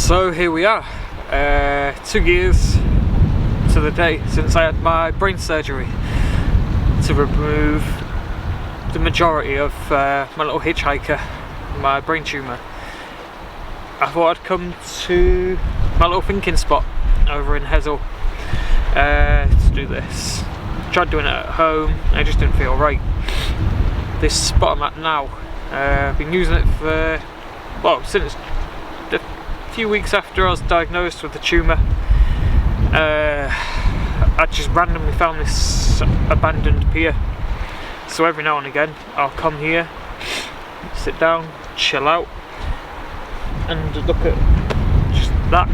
So here we are, 2 years to the day since I had my brain surgery to remove the majority of my little hitchhiker, my brain tumour. I thought I'd come to my little thinking spot over in Hessle to do this. Tried doing it at home, it just didn't feel right. This spot I'm at now, I've been using it for, well, since a few weeks after I was diagnosed with the tumour. I just randomly found this abandoned pier, so every now and again I'll come here, sit down, chill out and look at just that.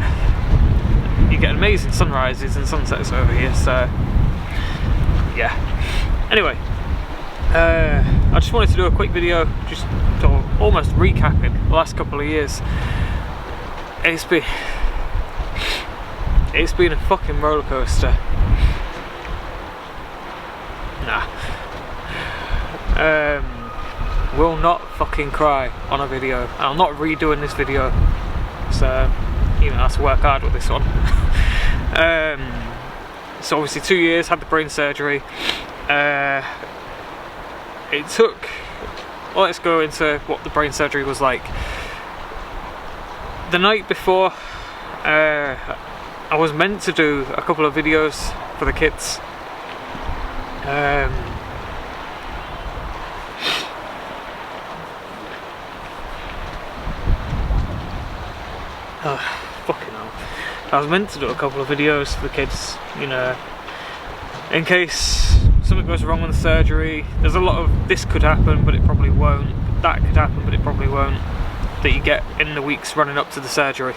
You get amazing sunrises and sunsets over here, so yeah. Anyway, I just wanted to do a quick video just to almost recapping the last couple of years. It's been a fucking roller coaster. Nah. Will not fucking cry on a video. I'm not redoing this video, so you know, I have to work hard with this one. So obviously 2 years, had the brain surgery. It took, well, let's go into what the brain surgery was like. The night before, I was meant to do a couple of videos for the kids. Fucking hell. I was meant to do a couple of videos for the kids, you know, in case something goes wrong with the surgery. There's a lot of this could happen but it probably won't, that could happen but it probably won't, that you get in the weeks running up to the surgery.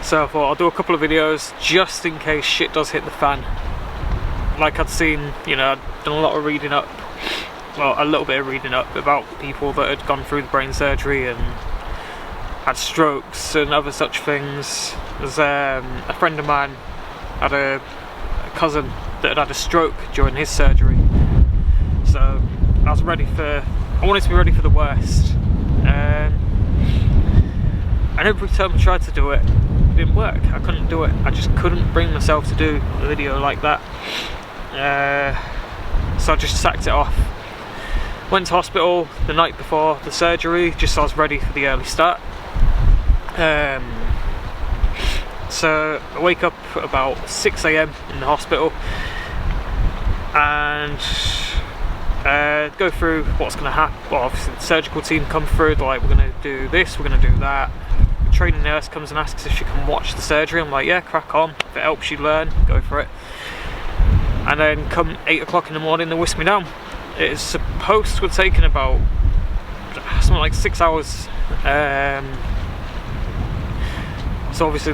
So I thought I'll do a couple of videos just in case shit does hit the fan. Like I'd seen, you know, I'd done a lot of reading up, well, a little bit of reading up about people that had gone through the brain surgery and had strokes and other such things. There's a friend of mine had a cousin that had a stroke during his surgery, so I wanted to be ready for the worst. And every time I tried to do it, it didn't work. I couldn't do it. I just couldn't bring myself to do a video like that. So I just sacked it off. Went to hospital the night before the surgery, just so I was ready for the early start. So I wake up about 6 AM in the hospital and go through what's going to happen. Well, obviously the surgical team come through, they're like, we're going to do this, we're going to do that. The training nurse comes and asks if she can watch the surgery. I'm like, yeah, crack on. If it helps you learn, go for it. And then come 8 o'clock in the morning, they whisk me down. It is supposed to have taken about something like 6 hours. So obviously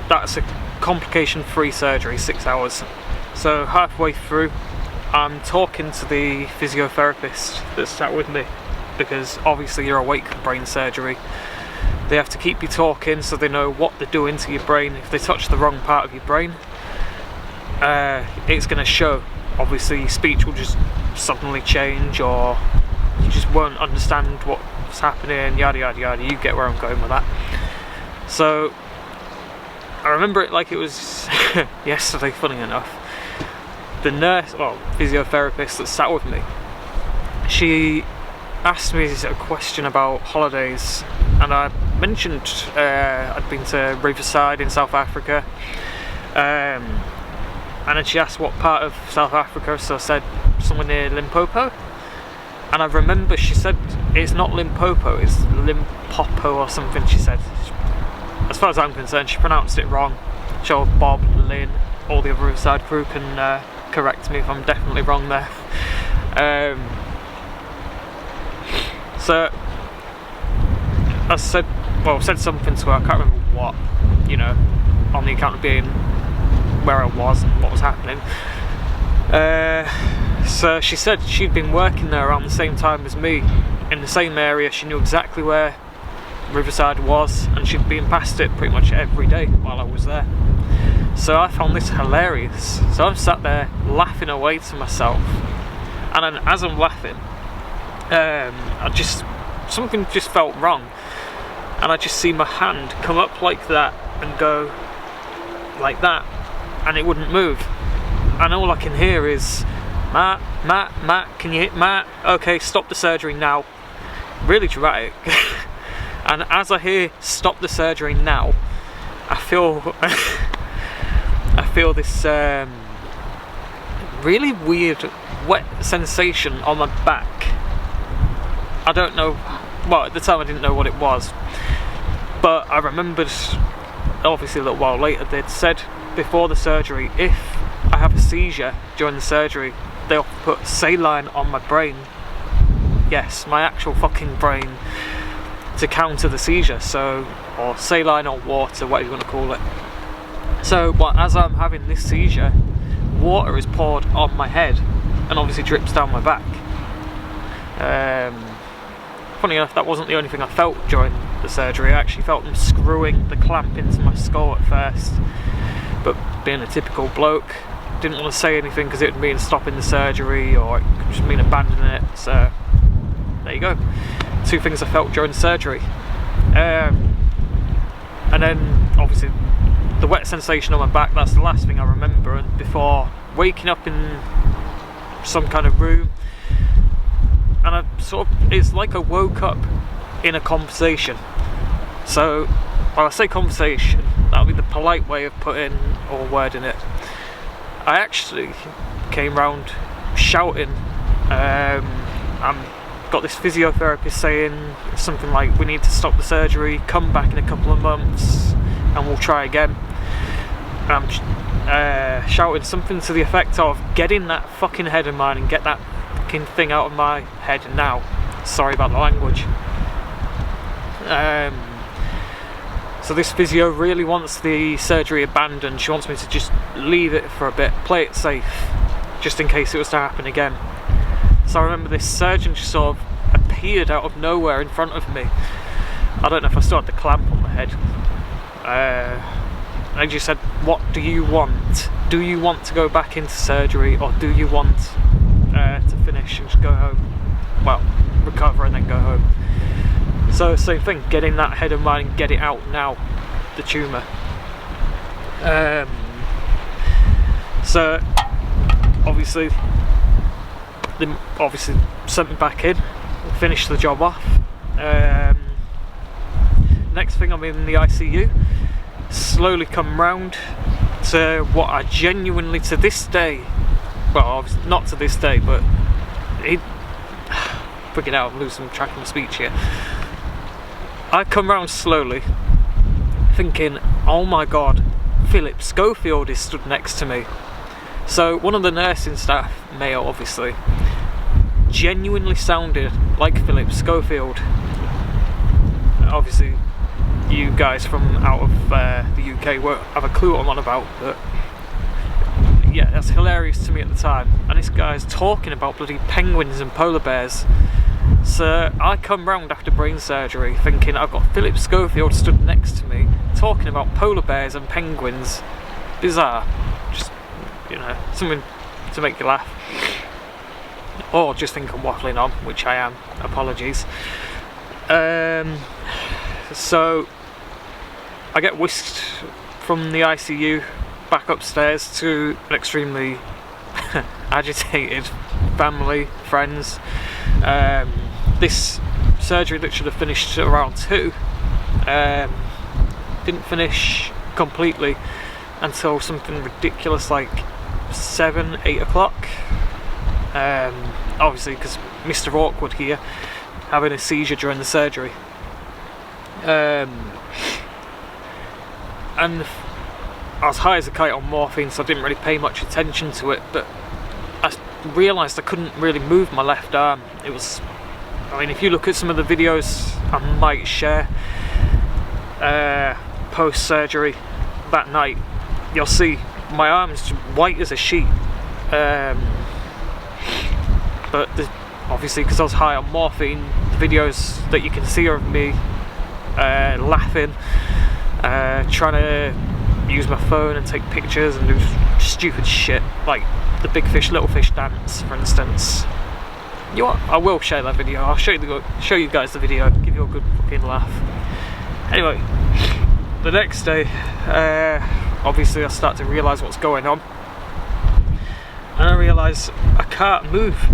that's a complication-free surgery, 6 hours. So halfway through, I'm talking to the physiotherapist that sat with me, because obviously you're awake for brain surgery. They have to keep you talking so they know what they're doing to your brain. If they touch the wrong part of your brain, it's going to show. Obviously your speech will just suddenly change, or you just won't understand what's happening, yada yada yada. You get where I'm going with that. So I remember it like it was yesterday, funny enough. The nurse, or physiotherapist that sat with me, she asked me a question about holidays, and I mentioned I'd been to Riverside in South Africa, and then she asked what part of South Africa, so I said somewhere near Limpopo, and I remember she said it's not Limpopo, it's Limpopo or something. She said, as far as I'm concerned, she pronounced it wrong. Sure, Bob, Lynn, all the other Riverside crew can correct me if I'm definitely wrong there. So I said something to her, I can't remember what, you know, on the account of being where I was and what was happening. So she said she'd been working there around the same time as me, in the same area. She knew exactly where Riverside was, and she'd been past it pretty much every day while I was there. So I found this hilarious. So I'm sat there laughing away to myself, and then as I'm laughing, I just something just felt wrong, and I just see my hand come up like that and go like that, and it wouldn't move, and all I can hear is Matt, can you hit Matt? Okay, stop the surgery now. Really dramatic. And as I hear stop the surgery now, I feel this really weird wet sensation on my back. I don't know, well, at the time I didn't know what it was, but I remembered, obviously a little while later, they'd said before the surgery, if I have a seizure during the surgery, they'll put saline on my brain. Yes, my actual fucking brain, to counter the seizure. So, or saline or water, whatever you want to call it. So, but as I'm having this seizure, water is poured on my head and obviously drips down my back. Funny enough, that wasn't the only thing I felt during the surgery. I actually felt them screwing the clamp into my skull at first, but being a typical bloke, didn't want to say anything because it would mean stopping the surgery, or it could just mean abandoning it. So there you go, 2 things I felt during the surgery. And then obviously the wet sensation on my back, that's the last thing I remember. And before waking up in some kind of room, and I sort of, it's like I woke up in a conversation. So, when I say conversation, that'll be the polite way of putting or wording it. I actually came round shouting. Got this physiotherapist saying something like, we need to stop the surgery, come back in a couple of months and we'll try again. I'm shouting something to the effect of, get in that fucking head of mine and get that fucking thing out of my head now. Sorry about the language. So this physio really wants the surgery abandoned. She wants me to just leave it for a bit, play it safe, just in case it was to happen again. So I remember this surgeon just sort of appeared out of nowhere in front of me. I don't know if I still had the clamp on my head. And she said, what do you want? Do you want to go back into surgery, or do you want to finish and just go home? Well, recover and then go home. So same thing, get in that head of mine and get it out now, the tumour. So obviously sent me back in, finished the job off. Next thing, I'm in the ICU. Slowly come round to what I genuinely, to this day, well, obviously not to this day, but freaking out, I'm losing track of my speech here. I come round slowly, thinking, oh my god, Philip Schofield is stood next to me. So one of the nursing staff, male obviously, genuinely sounded like Philip Schofield. Obviously you guys from out of the UK won't have a clue what I'm on about, but yeah, that's hilarious to me at the time. And this guy's talking about bloody penguins and polar bears. So I come round after brain surgery thinking I've got Philip Schofield stood next to me talking about polar bears and penguins. Bizarre. Just, you know, something to make you laugh. Or just think I'm waffling on, which I am. Apologies. So I get whisked from the ICU back upstairs to an extremely agitated family, friends. This surgery that should have finished around 2 didn't finish completely until something ridiculous like 7, 8 o'clock. Obviously because Mr. Awkward here having a seizure during the surgery. And I was high as a kite on morphine, so I didn't really pay much attention to it, but I realised I couldn't really move my left arm. It was, I mean, if you look at some of the videos I might share post-surgery that night, you'll see my arm's white as a sheet. But obviously because I was high on morphine, the videos that you can see are of me laughing, trying to use my phone and take pictures and do stupid shit like the big fish little fish dance, for instance. You know what? I will share that video. I'll show you guys the video, give you a good fucking laugh. Anyway, the next day, obviously I start to realise what's going on, and I realise I can't move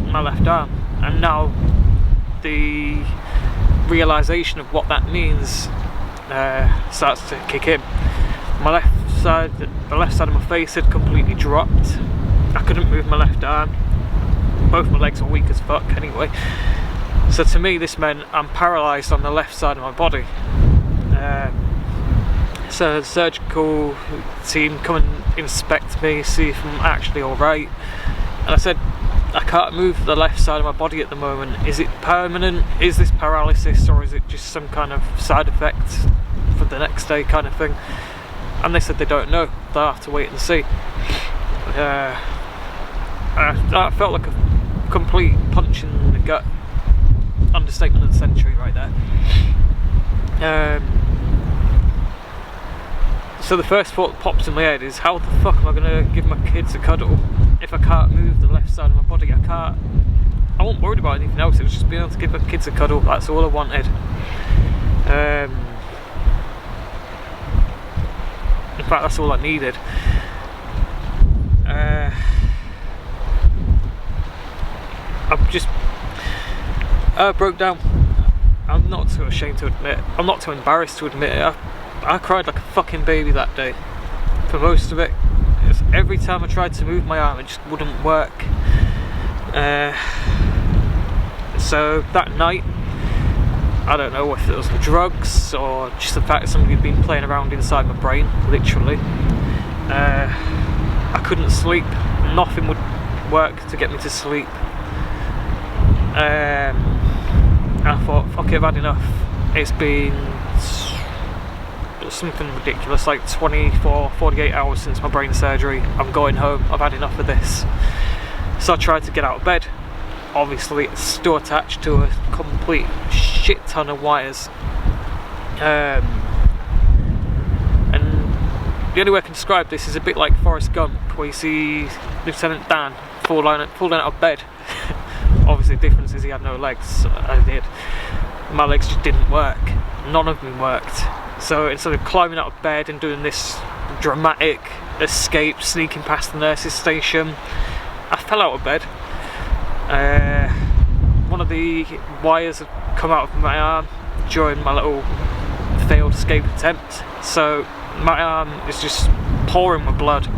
my left arm, and now the realisation of what that means starts to kick in. My the left side of my face had completely dropped. I couldn't move my left arm. Both my legs were weak as fuck anyway. So to me this meant I'm paralysed on the left side of my body. So the surgical team come and inspect me, see if I'm actually alright. And I said, I can't move the left side of my body at the moment. Is it permanent? Is this paralysis, or is it just some kind of side effect for the next day kind of thing? And they said they don't know. They'll have to wait and see. I felt like a complete punch in the gut. Understatement of the century right there. So the first thought that pops in my head is, how the fuck am I going to give my kids a cuddle if I can't move the left side of my body? I wasn't worried about anything else. It was just being able to give my kids a cuddle. That's all I wanted. In fact, that's all I needed. I broke down. I'm not too ashamed to admit, I'm not too embarrassed to admit it. I cried like a fucking baby that day, for most of it. Every time I tried to move my arm, it just wouldn't work. So that night, I don't know if it was the drugs or just the fact that somebody had been playing around inside my brain, literally. I couldn't sleep. Nothing would work to get me to sleep. And I thought, fuck it, I've had enough. It's been something ridiculous, like 48 hours since my brain surgery. I'm going home, I've had enough of this. So I tried to get out of bed. Obviously it's still attached to a complete shit ton of wires. And the only way I can describe this is a bit like Forrest Gump, where you see Lieutenant Dan fall down out of bed. Obviously the difference is he had no legs. I did. My legs just didn't work. None of them worked. So instead of climbing out of bed and doing this dramatic escape, sneaking past the nurse's station, I fell out of bed. One of the wires had come out of my arm during my little failed escape attempt. So my arm is just pouring with blood.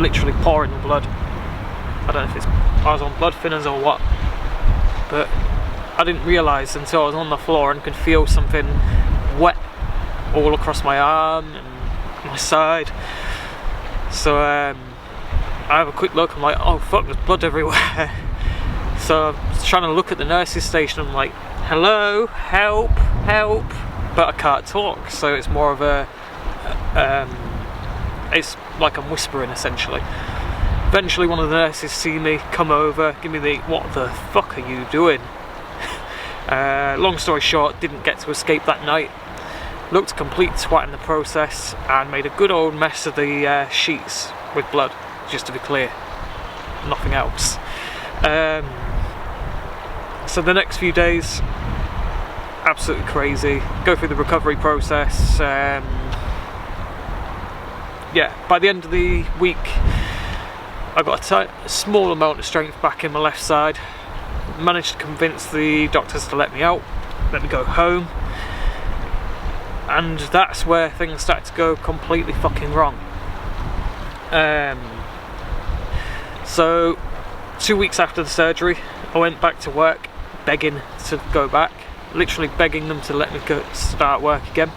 Literally pouring with blood. I don't know if I was on blood thinners or what. But I didn't realise until I was on the floor and could feel something wet all across my arm and my side. So I have a quick look, I'm like, oh fuck, there's blood everywhere. So I was trying to look at the nurse's station, I'm like, hello, help, help, but I can't talk, so it's more of a, it's like I'm whispering essentially. Eventually one of the nurses see me, come over, give me the, what the fuck are you doing? Long story short, didn't get to escape that night. Looked a complete twat in the process and made a good old mess of the sheets with blood, just to be clear. Nothing else. So the next few days, absolutely crazy. Go through the recovery process. Yeah, by the end of the week, I got a small amount of strength back in my left side. Managed to convince the doctors to let me out, let me go home. And that's where things started to go completely fucking wrong. So 2 weeks after the surgery, I went back to work, begging to go back, literally begging them to let me go start work again.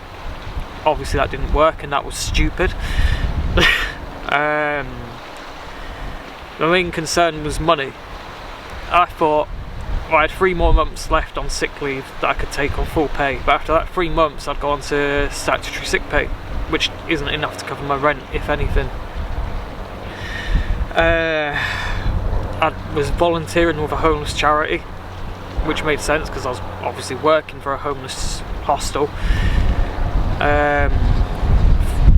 Obviously that didn't work, and that was stupid. My main concern was money. I thought, well, I had 3 more months left on sick leave that I could take on full pay, but after that 3 months I'd go on to statutory sick pay, which isn't enough to cover my rent, if anything. I was volunteering with a homeless charity, which made sense because I was obviously working for a homeless hostel.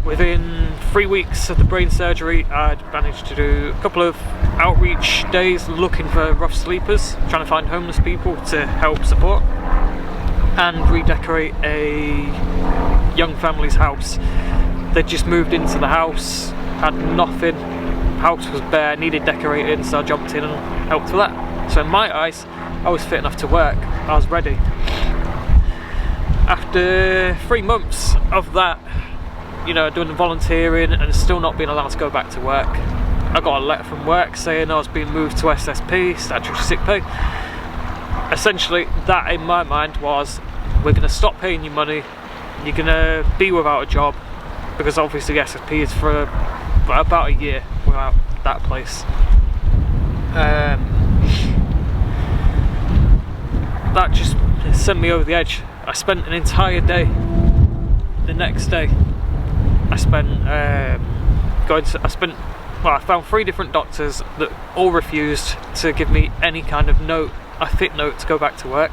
within 3 weeks of the brain surgery, I'd managed to do a couple of outreach days looking for rough sleepers, trying to find homeless people to help support, and redecorate a young family's house. They'd just moved into the house, had nothing, house was bare, needed decorating, so I jumped in and helped with that. So in my eyes, I was fit enough to work, I was ready. After 3 months of that, you know, doing the volunteering and still not being allowed to go back to work, I got a letter from work saying I was being moved to SSP, statutory sick pay. Essentially, that in my mind was, we're going to stop paying you money, you're going to be without a job, because obviously SSP is for about a year without that place. That just sent me over the edge. I spent an entire day. The next day, I found 3 different doctors that all refused to give me any kind of note, a fit note to go back to work.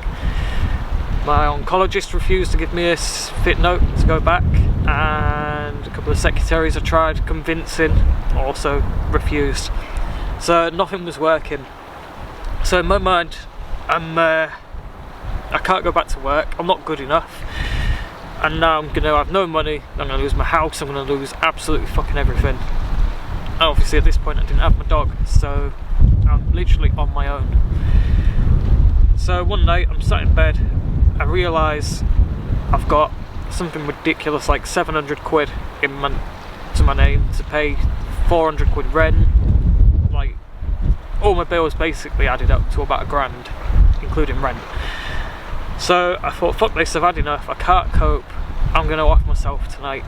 My oncologist refused to give me a fit note to go back, and a couple of secretaries I tried convincing also refused. So nothing was working. So in my mind, I can't go back to work, I'm not good enough, and now I'm going to have no money, I'm going to lose my house, I'm going to lose absolutely fucking everything. And obviously at this point I didn't have my dog, so I'm literally on my own. So one night I'm sat in bed, I realise I've got something ridiculous like 700 quid to my name to pay, 400 quid rent, like all my bills basically added up to about £1,000, including rent. So I thought, fuck this, I've had enough, I can't cope, I'm going to off myself tonight.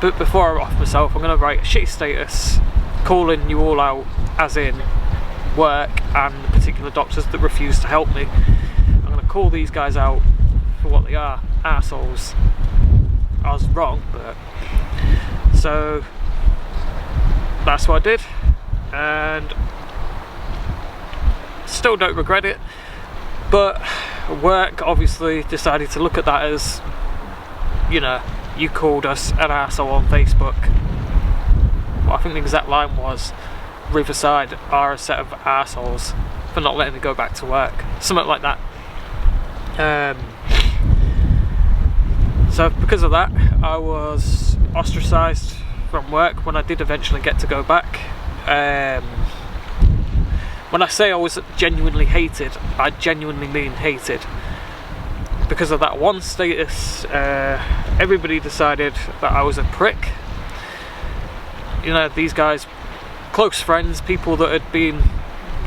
But before I off myself, I'm going to write a shitty status calling you all out, as in work and the particular doctors that refuse to help me. I'm going to call these guys out for what they are, assholes. I was wrong, but... So that's what I did, and still don't regret it, but work obviously decided to look at that as, you know, you called us an arsehole on Facebook. Well, I think the exact line was, Riverside are a set of arseholes for not letting me go back to work, something like that. So because of that, I was ostracised from work when I did eventually get to go back. When I say I was genuinely hated, I genuinely mean hated. Because of that one status, everybody decided that I was a prick. You know, these guys, close friends, people that had been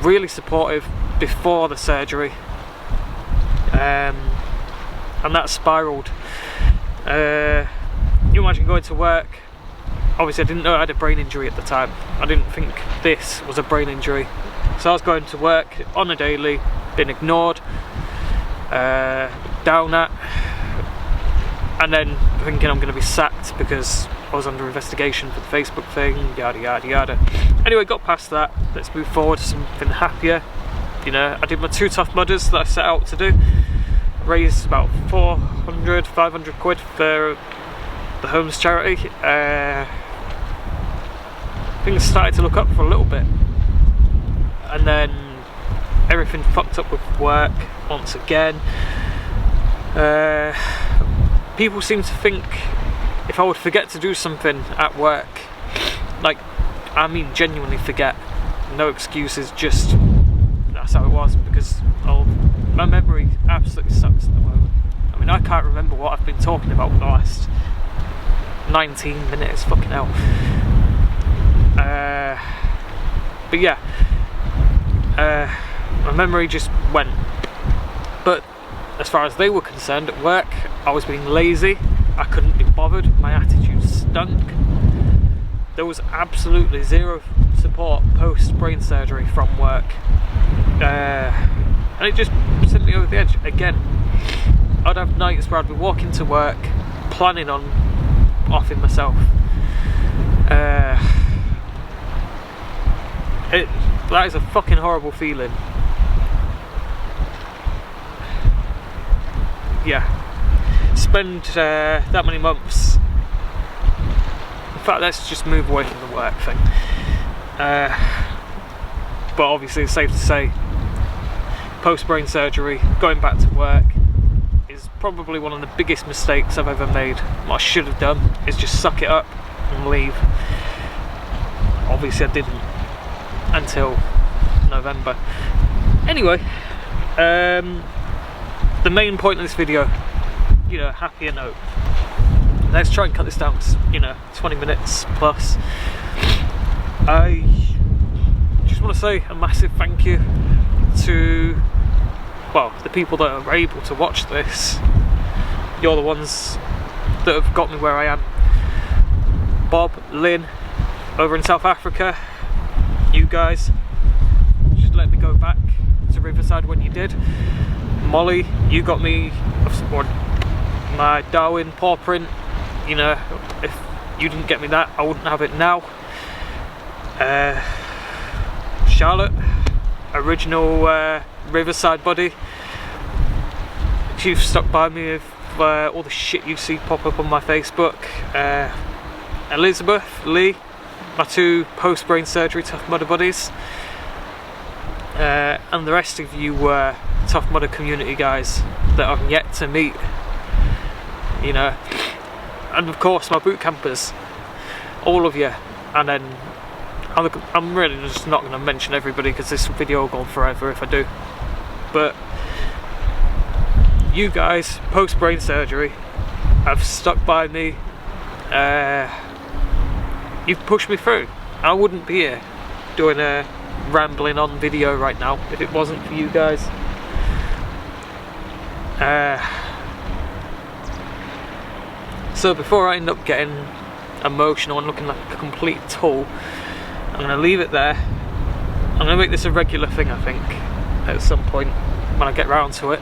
really supportive before the surgery, and that spiralled. You imagine going to work, obviously I didn't know I had a brain injury at the time, I didn't think this was a brain injury, so I was going to work on a daily, being ignored, down at, and then thinking I'm going to be sacked because I was under investigation for the Facebook thing, yada yada yada. Anyway, got past that, let's move forward to something happier. You know, I did my 2 Tough Mudders that I set out to do, raised about 500 quid for the homeless charity. Things started to look up for a little bit, and then everything fucked up with work once again. People seem to think if I would forget to do something at work, like, I mean genuinely forget, no excuses, just that's how it was, because my memory absolutely sucks at the moment. I mean, I can't remember what I've been talking about for the last 19 minutes, fucking hell. But yeah, my memory just went. But as far as they were concerned at work, I was being lazy, I couldn't be bothered, my attitude stunk. There was absolutely zero support post brain surgery from work, and it just sent me over the edge again. I'd have nights where I'd be walking to work planning on offing myself. That is a fucking horrible feeling. Yeah. spend that many months. In fact, let's just move away from the work thing. But obviously it's safe to say, post-brain surgery, going back to work is probably one of the biggest mistakes I've ever made. What I should have done is just suck it up and leave. Obviously I didn't until November. Anyway, the main point of this video, you know, happier note. Let's try and cut this down to, you know, 20 minutes plus. I just want to say a massive thank you to, well, the people that are able to watch this. You're the ones that have got me where I am. Bob, Lynn, over in South Africa, you guys just let me go back to Riverside when you did. Molly, you got me my Darwin paw print. You know, if you didn't get me that, I wouldn't have it now. Charlotte, original Riverside buddy, you've stuck by me with all the shit you see pop up on my Facebook. Elizabeth, Lee, my 2 post-brain surgery Tough Mudder buddies, and the rest of you Tough Mudder community guys that I've yet to meet, you know, and of course my boot campers, all of you. And then I'm really just not going to mention everybody because this video will go on forever if I do, but you guys post-brain surgery have stuck by me. You've pushed me through. I wouldn't be here doing a rambling on video right now if it wasn't for you guys. So before I end up getting emotional and looking like a complete tool, I'm going to leave it there. I'm going to make this a regular thing, I think, at some point when I get round to it,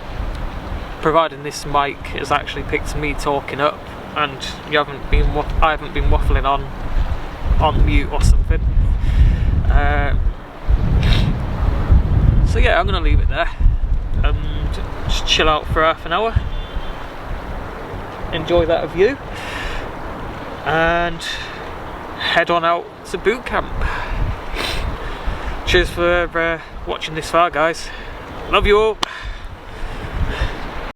providing this mic has actually picked me talking up and I haven't been waffling on mute or something. So yeah, I'm going to leave it there and just chill out for half an hour, enjoy that view, and head on out to boot camp. Cheers for watching this far, guys. Love you all.